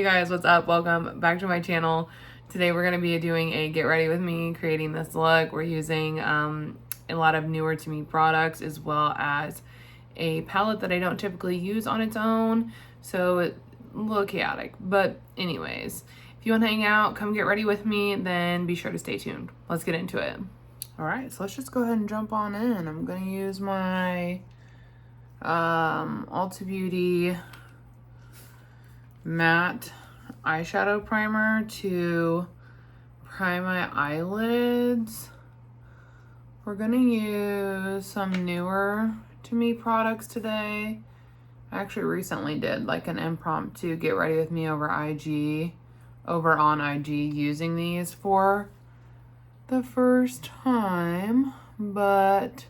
Hey guys, what's up? Welcome back to my channel. Today we're going to be doing a get ready with me, creating this look. We're using a lot of newer to me products as well as a palette that I don't typically use on its own, so it's a little chaotic. But anyways, if you want to hang out, come get ready with me, then be sure to stay tuned. Let's get into it. All right, so let's just go ahead and jump on in. I'm going to use my Ulta Beauty matte eyeshadow primer to prime my eyelids. We're gonna use some newer to me products today. I actually recently did like an impromptu get ready with me over on IG using these for the first time, but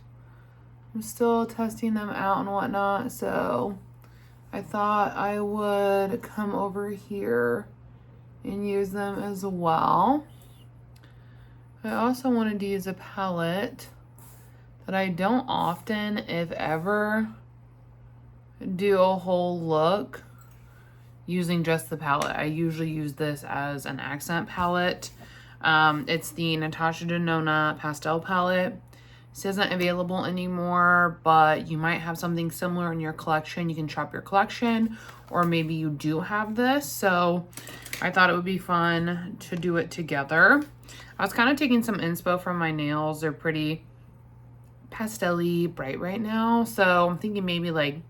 I'm still testing them out and whatnot, so I thought I would come over here and use them as well. I also wanted to use a palette that I don't often, if ever, do a whole look using just the palette. I usually use this as an accent palette. It's the Natasha Denona pastel palette. This isn't available anymore, but you might have something similar in your collection. You can shop your collection, or maybe you do have this. So I thought it would be fun to do it together. I was kind of taking some inspo from my nails. They're pretty pastel-y bright right now. So I'm thinking maybe like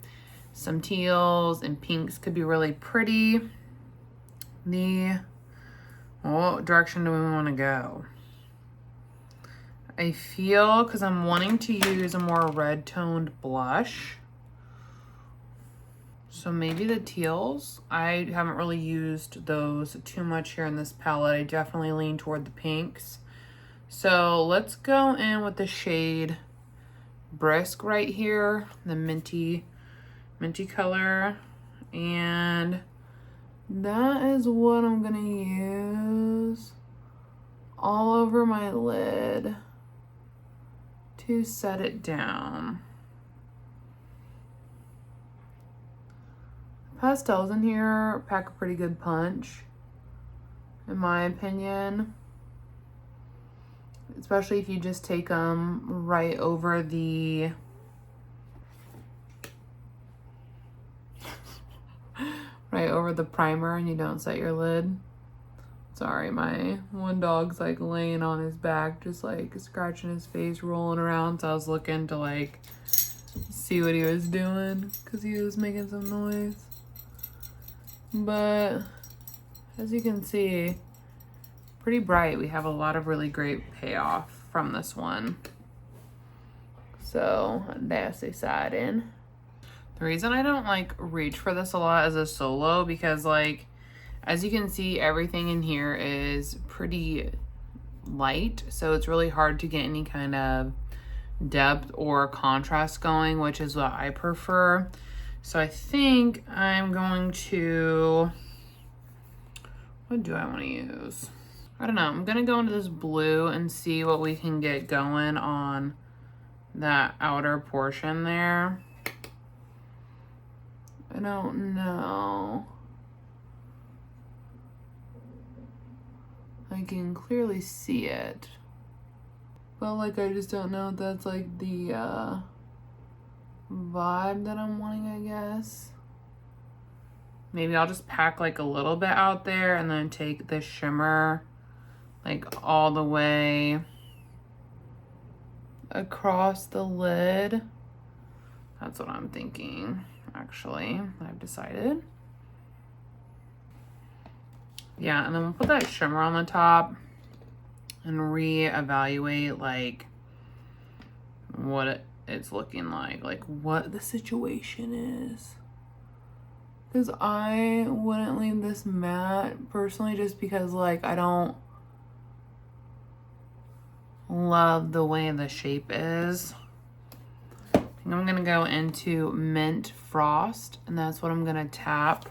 some teals and pinks could be really pretty. What direction do we want to go? I feel, because I'm wanting to use a more red toned blush, so maybe the teals. I haven't really used those too much here in this palette. I definitely lean toward the pinks. So let's go in with the shade Brisk right here, the minty color, and that is what I'm gonna use all over my lid to set it down. Pastels in here pack a pretty good punch, in my opinion, especially if you just take them right over the primer and you don't set your lid. Sorry, my one dog's like laying on his back, just like scratching his face, rolling around. So I was looking to like see what he was doing because he was making some noise. But as you can see, pretty bright. We have a lot of really great payoff from this one. So that's exciting. The reason I don't like reach for this a lot as a solo, because like, as you can see, everything in here is pretty light, so it's really hard to get any kind of depth or contrast going, which is what I prefer. So I think I'm going to, what do I want to use? I don't know. I'm going to go into this blue and see what we can get going on that outer portion there. I don't know. I can clearly see it, but like I just don't know if that's like the vibe that I'm wanting, I guess. Maybe I'll just pack like a little bit out there and then take the shimmer like all the way across the lid. That's what I'm thinking, actually. I've decided. Yeah, and then we'll put that shimmer on the top and reevaluate like what it's looking like what the situation is. Because I wouldn't leave this matte personally, just because like I don't love the way the shape is. I think I'm gonna go into Mint Frost, and that's what I'm gonna tap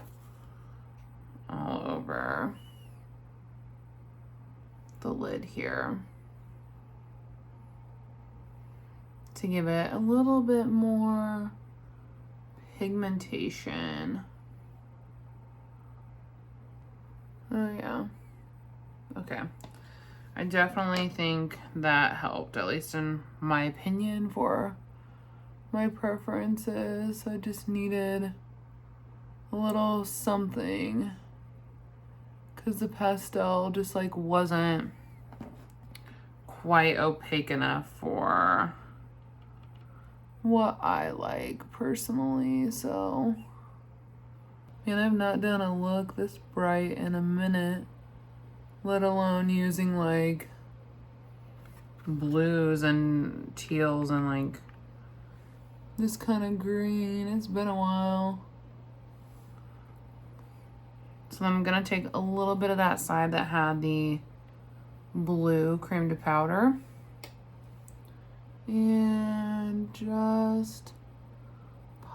all over the lid here to give it a little bit more pigmentation. Okay. I definitely think that helped, at least in my opinion, for my preferences. I just needed a little something because the pastel just like wasn't quite opaque enough for what I like personally. So, and I've not done a look this bright in a minute, let alone using like blues and teals and like this kind of green. It's been a while. So I'm gonna take a little bit of that side that had the blue cream to powder and just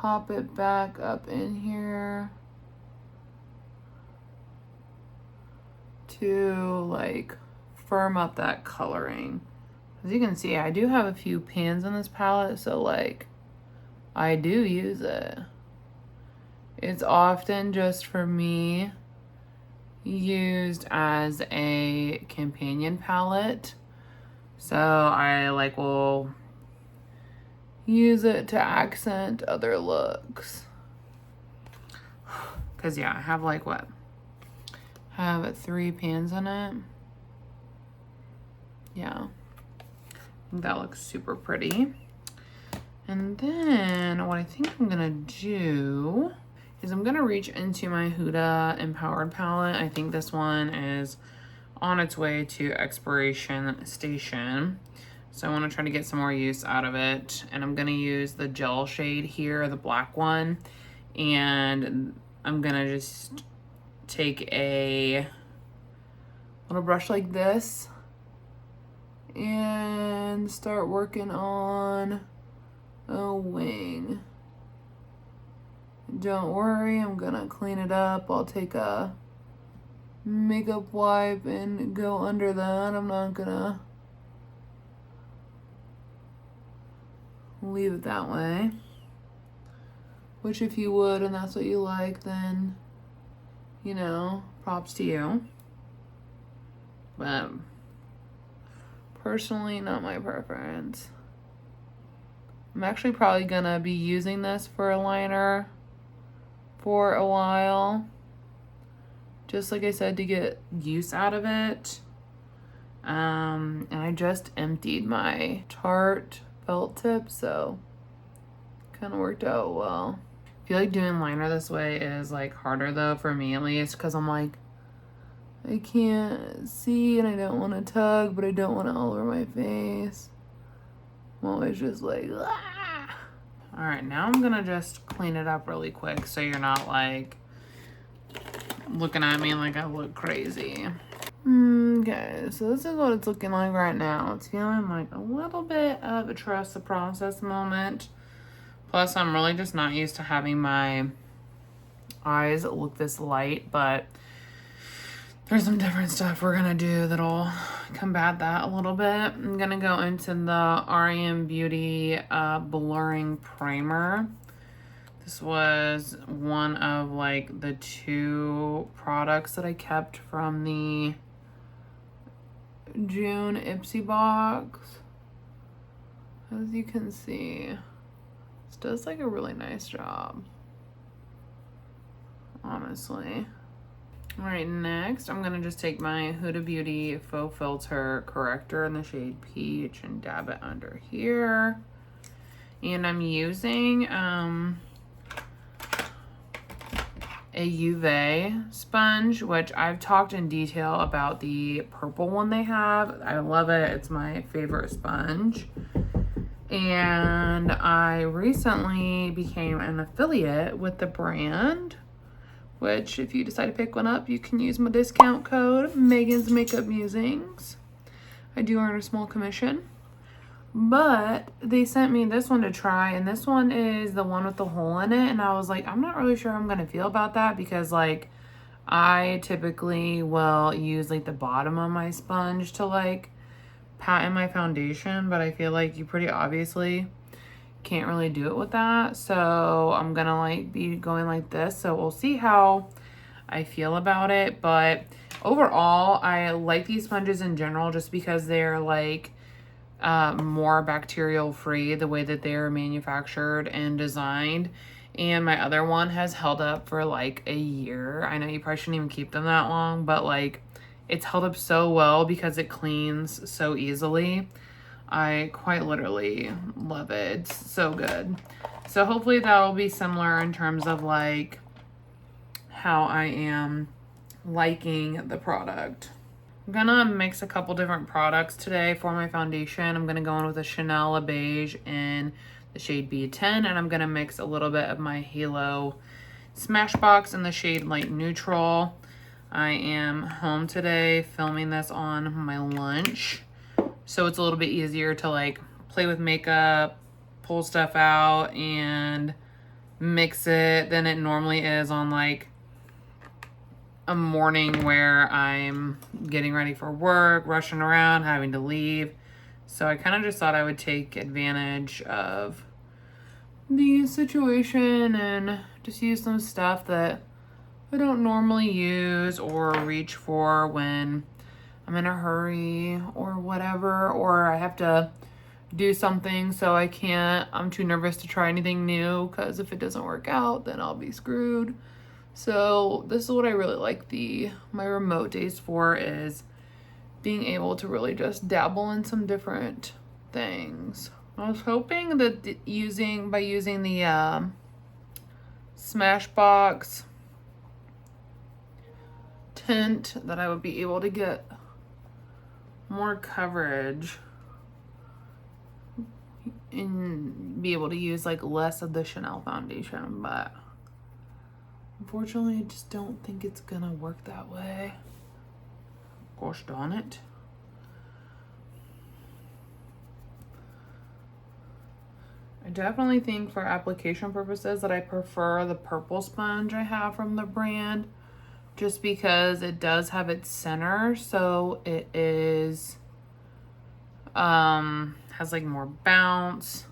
pop it back up in here to like firm up that coloring. As you can see, I do have a few pans in this palette, so like I do use it. It's often just for me used as a companion palette, so I like will use it to accent other looks. Cause yeah, I have like what? I have 3 pans in it. Yeah, I think that looks super pretty. And then what I think I'm gonna do is I'm gonna reach into my Huda Empowered palette. I think this one is on its way to expiration station, so I want to try to get some more use out of it. And I'm gonna use the gel shade here, the black one, and I'm gonna just take a little brush like this and start working on a wing. Don't worry, I'm gonna clean it up. I'll take a makeup wipe and go under that. I'm not gonna leave it that way. Which if you would and that's what you like, then, you know, props to you. But personally, not my preference. I'm actually probably gonna be using this for a liner for a while, just like I said, to get use out of it. And I just emptied my Tarte felt tip, so kind of worked out well. I feel like doing liner this way is like harder though, for me at least, because I'm like, I can't see and I don't want to tug, but I don't want it all over my face. I'm always just like, ah. All right, now I'm gonna just clean it up really quick so you're not like looking at me like I look crazy. Okay, so this is what it's looking like right now. It's feeling like a little bit of a trust the process moment. Plus, I'm really just not used to having my eyes look this light, but there's some different stuff we're gonna do that'll combat that a little bit. I'm gonna go into the REM Beauty Blurring Primer. This was one of like the 2 products that I kept from the June Ipsy box. As you can see, this does like a really nice job, honestly. All right, next I'm gonna just take my Huda Beauty Faux Filter Corrector in the shade Peach and dab it under here. And I'm using a UV sponge, which I've talked in detail about the purple one they have. I love it, it's my favorite sponge. And I recently became an affiliate with the brand, which if you decide to pick one up, you can use my discount code MEGANSMAKEUPMUSINGS. I do earn a small commission. But they sent me this one to try, and this one is the one with the hole in it, and I was like, I'm not really sure how I'm gonna feel about that, because like I typically will use like the bottom of my sponge to like pat in my foundation, but I feel like you pretty obviously can't really do it with that. So I'm gonna like be going like this, so we'll see how I feel about it. But Overall, I like these sponges in general just because they're like more bacterial free, the way that they're manufactured and designed. And my other one has held up for like a year. I know you probably shouldn't even keep them that long, but like it's held up so well because it cleans so easily. I quite literally love it. It's so good. So hopefully that'll be similar in terms of like how I am liking the product. I'm gonna mix a couple different products today for my foundation. I'm gonna go in with a Chanel, a beige in the shade B10, and I'm gonna mix a little bit of my Halo Smashbox in the shade Light Neutral. I am home today filming this on my lunch, so it's a little bit easier to like play with makeup, pull stuff out, and mix it than it normally is on like a morning where I'm getting ready for work, rushing around, having to leave. So I kind of just thought I would take advantage of the situation and just use some stuff that I don't normally use or reach for when I'm in a hurry or whatever, or I have to do something so I'm too nervous to try anything new because if it doesn't work out, then I'll be screwed. So this is what I really like my remote days for, is being able to really just dabble in some different things. I was hoping that by using the Smashbox tint that I would be able to get more coverage and be able to use like less of the Chanel foundation, but unfortunately, I just don't think it's gonna work that way. Gosh darn it. I definitely think for application purposes that I prefer the purple sponge I have from the brand, just because it does have its center, so it is has like more bounce,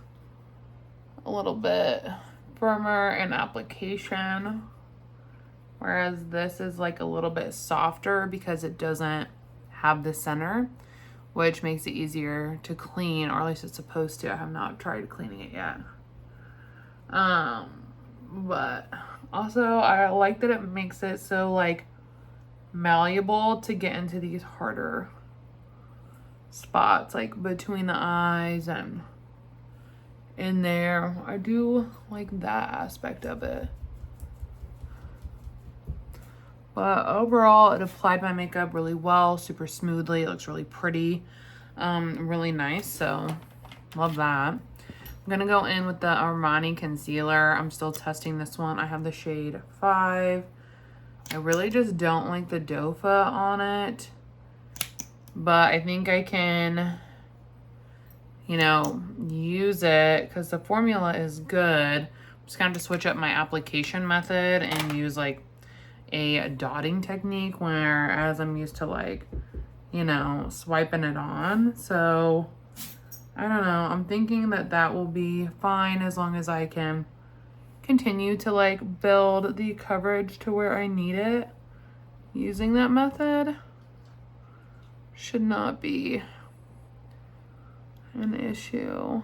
a little bit firmer in application. Whereas this is like a little bit softer because it doesn't have the center, which makes it easier to clean, or at least it's supposed to. I have not tried cleaning it yet. But also I like that it makes it so like malleable to get into these harder spots, like between the eyes and in there. I do like that aspect of it. But overall, it applied my makeup really well, super smoothly. It looks really pretty, really nice. So love that. I'm gonna go in with the Armani concealer. I'm still testing this one. I have the shade 5. I really just don't like the dofa on it, but I think I can, you know, use it because the formula is good. I'm just gonna have to switch up my application method and use like a dotting technique, whereas I'm used to like, you know, swiping it on. So I don't know, I'm thinking that will be fine as long as I can continue to like build the coverage to where I need it using that method. Should not be an issue.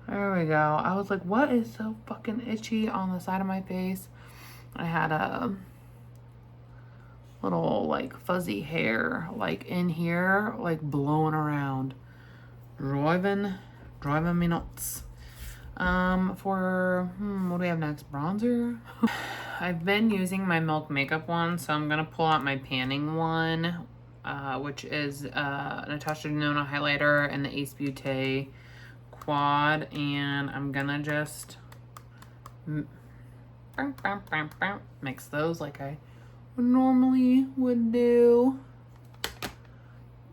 There we go. I was like, what is so fucking itchy on the side of my face? I had a little like fuzzy hair like in here, like blowing around, driving me nuts. For what do we have next? Bronzer. I've been using my Milk Makeup one, so I'm gonna pull out my panning one, which is Natasha Denona highlighter and the Ace Beauté quad, and I'm gonna just mix those like I normally would do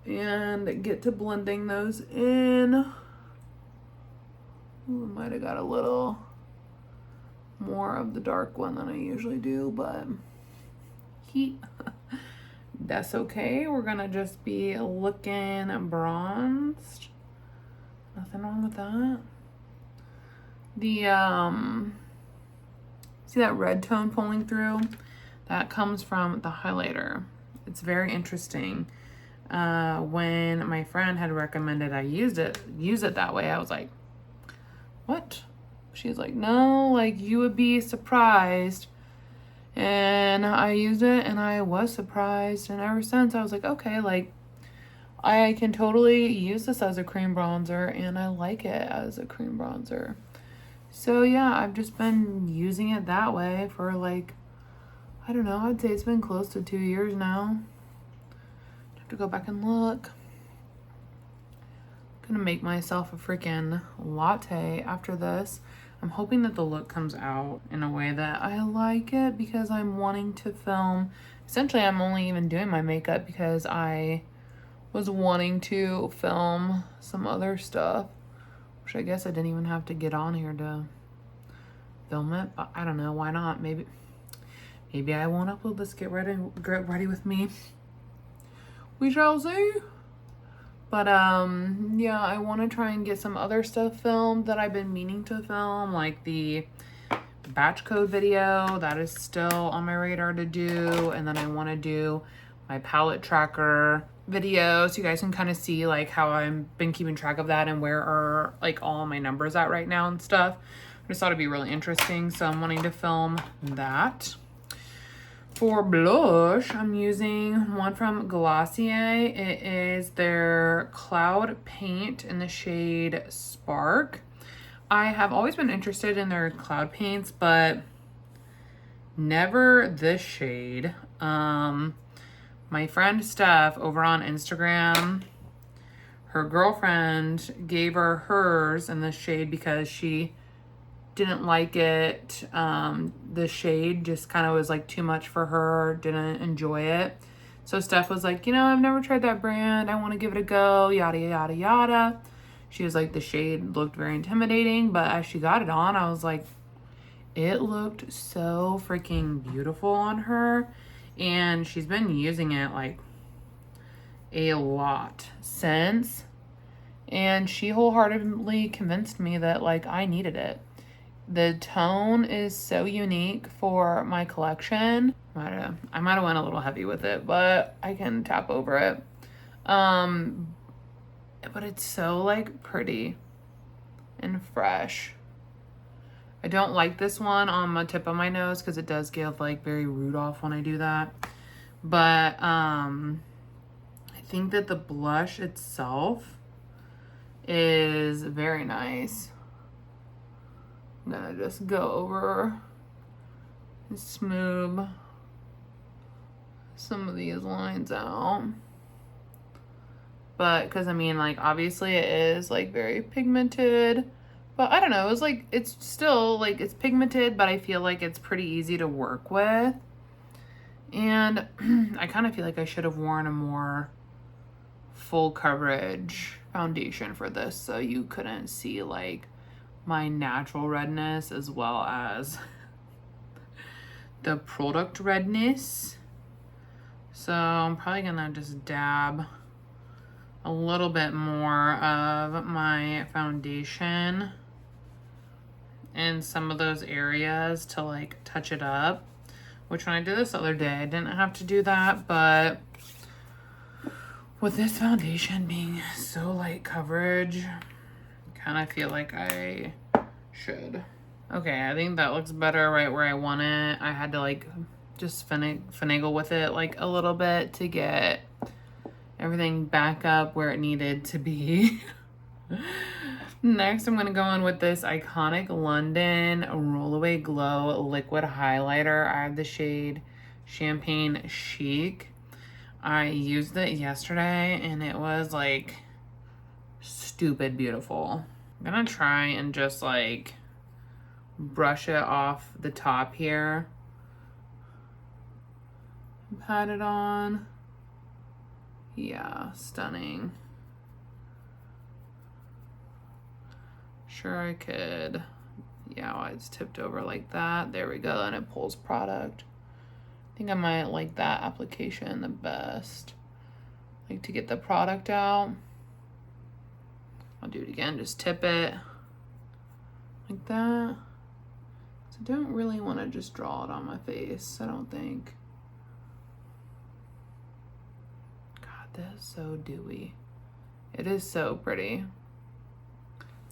and get to blending those in. Ooh, might have got a little more of the dark one than I usually do, but that's okay. We're gonna just be looking bronzed. Nothing wrong with that. The see that red tone pulling through? That comes from the highlighter It's very interesting. When my friend had recommended I use it that way, I was like, what? She's like, no, like you would be surprised. And I used it and I was surprised. And ever since I was like, okay, like I can totally use this as a cream bronzer and I like it as a cream bronzer. So yeah, I've just been using it that way for like, I don't know, I'd say it's been close to 2 years now. I have to go back and look. I'm gonna make myself a freaking latte after this. I'm hoping that the look comes out in a way that I like it because I'm wanting to film. Essentially, I'm only even doing my makeup because I was wanting to film some other stuff, which I guess I didn't even have to get on here to film it, but I don't know, why not? Maybe I won't upload this get ready with me. We shall see. But yeah, I want to try and get some other stuff filmed that I've been meaning to film, like the batch code video. That is still on my radar to do. And then I want to do my palette tracker video so you guys can kind of see like how I've been keeping track of that and where are like all my numbers at right now and stuff. I just thought it'd be really interesting, so I'm wanting to film that. For blush, I'm using one from Glossier. It is their Cloud Paint in the shade Spark. I have always been interested in their cloud paints, but never this shade. My friend Steph over on Instagram, her girlfriend gave her hers in this shade because she didn't like it. The shade just kind of was like too much for her, didn't enjoy it. So Steph was like, you know, I've never tried that brand, I want to give it a go, yada yada yada. She was like, the shade looked very intimidating, but as she got it on, I was like, it looked so freaking beautiful on her. And she's been using it like a lot since, and she wholeheartedly convinced me that like I needed it. The tone is so unique for my collection. I might have went a little heavy with it, but I can tap over it. But it's so like pretty and fresh. I don't like this one on the tip of my nose because it does give like very Rudolph when I do that. But I think that the blush itself is very nice. I'm gonna just go over and smooth some of these lines out. But because I mean, like, obviously it is like very pigmented, but I don't know, it's like, it's still like, it's pigmented, but I feel like it's pretty easy to work with. And I kind of feel like I should have worn a more full coverage foundation for this, so you couldn't see like my natural redness as well as the product redness. So I'm probably gonna just dab a little bit more of my foundation in some of those areas to like touch it up, which when I did this the other day I didn't have to do that, but with this foundation being so light coverage, I kind of feel like I should. Okay, I think that looks better right where I want it. I had to like just finagle with it like a little bit to get everything back up where it needed to be. Next, I'm gonna go in with this iconic London Rollaway Glow liquid highlighter. I have the shade Champagne Chic. I used it yesterday and it was like stupid beautiful. I'm gonna try and just like brush it off the top here. Pat it on. Yeah, stunning. Sure I could. Yeah, well, it's tipped over like that. There we go, and it pulls product. I think I might like that application the best. Like to get the product out. I'll do it again, just tip it like that. So I don't really want to just draw it on my face, I don't think. this is so dewy. It is so pretty.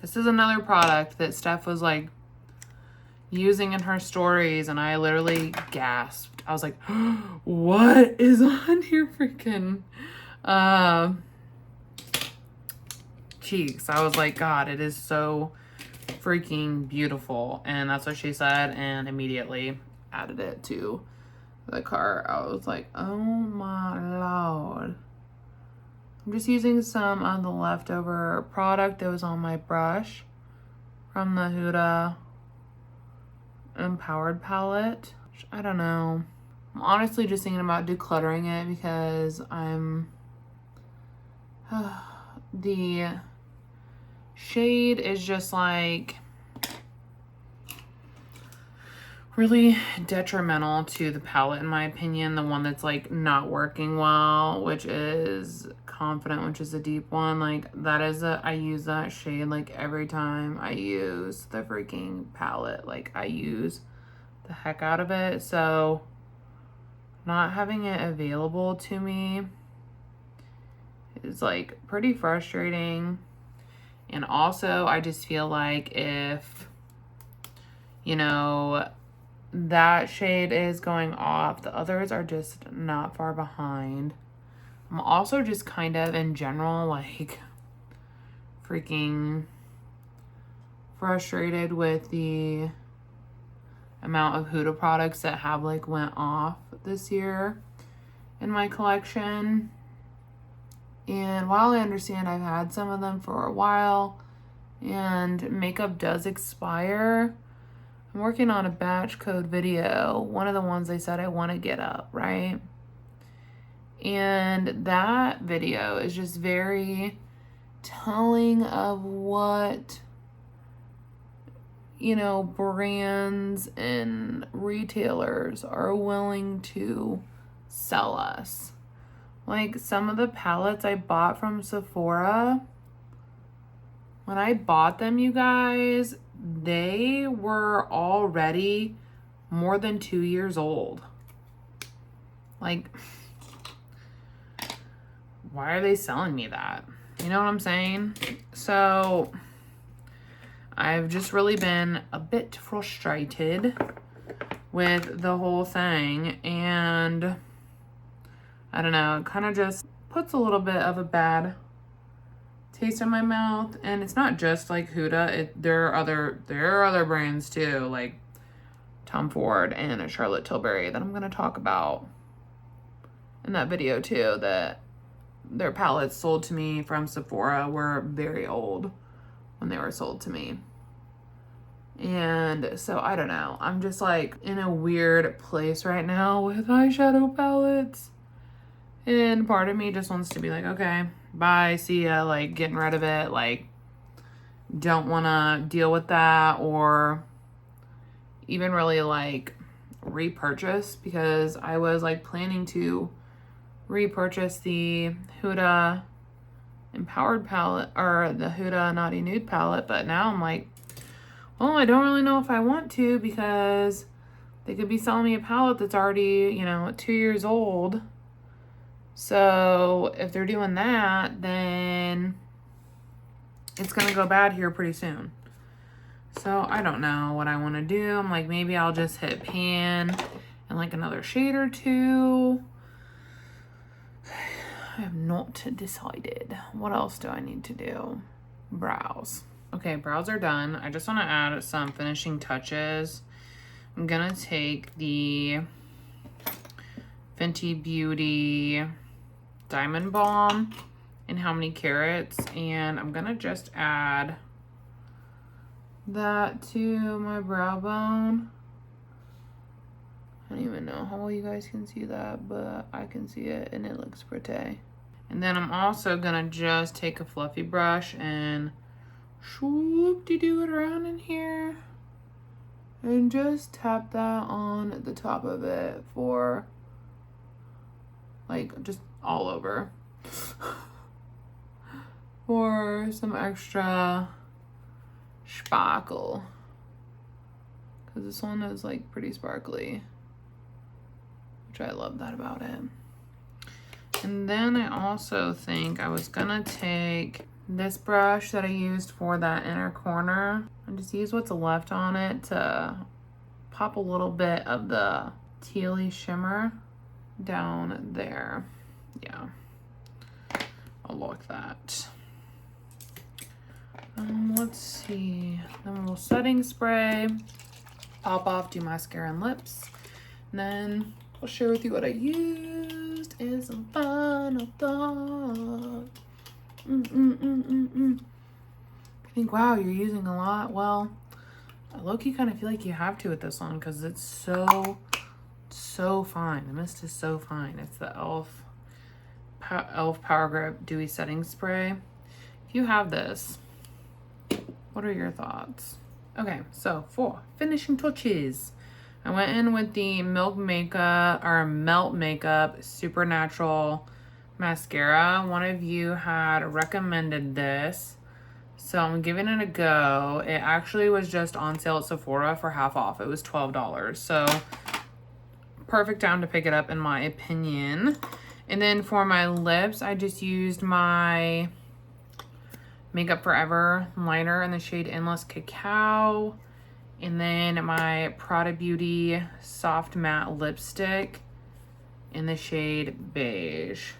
This is another product that Steph was like using in her stories, and I literally gasped. I was like, what is on your freaking cheeks? I was like, God, it is so freaking beautiful. And that's what she said, and immediately added it to the cart. I was like, oh my Lord. I'm just using some of the leftover product that was on my brush from the Huda Empowered palette. I don't know. I'm honestly just thinking about decluttering it because I'm the shade is just like really detrimental to the palette, in my opinion. The one that's like not working well, which is Confident, which is a deep one. Like that is I use that shade like every time I use the freaking palette. Like I use the heck out of it. So not having it available to me is like pretty frustrating. And also I just feel like if, you know, that shade is going off, the others are just not far behind. I'm also just kind of in general like freaking frustrated with the amount of Huda products that have like went off this year in my collection. And while I understand I've had some of them for a while and makeup does expire, I'm working on a batch code video, one of the ones they said I want to get up, right? And that video is just very telling of what, you know, brands and retailers are willing to sell us. Like some of the palettes I bought from Sephora, when I bought them, you guys, they were already more than 2 years old. Like, why are they selling me that? You know what I'm saying? So I've just really been a bit frustrated with the whole thing, and I don't know, it kind of just puts a little bit of a bad taste in my mouth. And it's not just like Huda, there are other brands too, like Tom Ford and Charlotte Tilbury, that I'm going to talk about in that video too, that their palettes sold to me from Sephora were very old when they were sold to me. And so I don't know, I'm just like in a weird place right now with eyeshadow palettes, and part of me just wants to be like, okay, bye, see ya, like getting rid of it, like don't want to deal with that, or even really like repurchase, because I was like planning to repurchase the Huda Empowered palette, or the Huda Naughty Nude palette, but now I'm like, well, I don't really know if I want to, because they could be selling me a palette that's already, you know, 2 years old. So if they're doing that, then it's gonna go bad here pretty soon. So I don't know what I want to do. I'm like, maybe I'll just hit pan and like another shade or two. I have not decided. What else do I need to do? Brows. Okay, brows are done. I just want to add some finishing touches. I'm gonna take the Fenty Beauty Diamond Balm in How Many Carats, and I'm gonna just add that to my brow bone. I don't even know how well you guys can see that, but I can see it and it looks pretty. And then I'm also gonna just take a fluffy brush and swoop-de-doo it around in here and just tap that on the top of it for like just all over for some extra sparkle, because this one is like pretty sparkly, which I love that about it. And then I also think I was gonna take this brush that I used for that inner corner and just use what's left on it to pop a little bit of the tealy shimmer down there. Yeah, I'll lock that. Let's see, then a little setting spray, pop off, do mascara and lips, and then I'll share with you what I used and some final thoughts. I think, wow, you're using a lot. Well, I low-key kind of feel like you have to with this one because it's so fine. The mist is so fine. It's the e.l.f. Power Grip Dewy Setting Spray. If you have this, what are your thoughts? Okay, so for finishing touches, I went in with the Melt Makeup Supernatural mascara. One of you had recommended this, so I'm giving it a go. It actually was just on sale at Sephora for half off. It was $12, so perfect time to pick it up in my opinion. And then for my lips, I just used my Makeup Forever liner in the shade Endless Cacao, and then my Prada Beauty Soft Matte Lipstick in the shade Beige.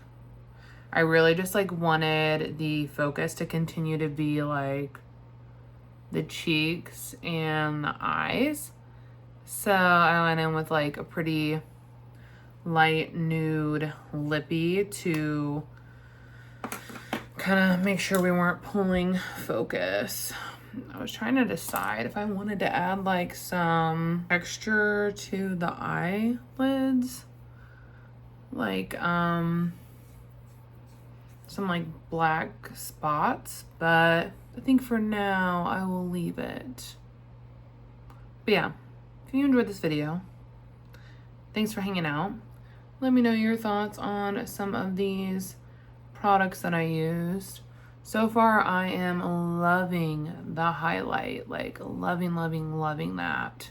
I really just like wanted the focus to continue to be like the cheeks and the eyes. So I went in with like a pretty light nude lippy to kind of make sure we weren't pulling focus. I was trying to decide if I wanted to add like some texture to the eyelids, like some like black spots, but I think for now I will leave it. But yeah, if you enjoyed this video, thanks for hanging out. Let me know your thoughts on some of these products that I used. So far, I am loving the highlight, like loving that.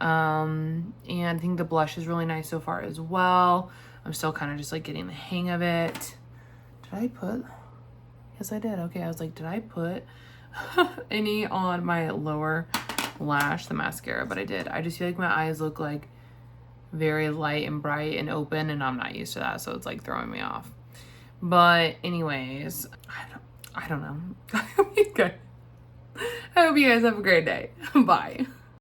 And I think the blush is really nice so far as well. I'm still kind of just like getting the hang of it. Did I put? Yes, I did. Okay, I was like, did I put any on my lower lash, the mascara? But I did. I just feel like my eyes look like very light and bright and open, and I'm not used to that, so it's like throwing me off. But anyways, I don't know. I hope you guys have a great day. Bye.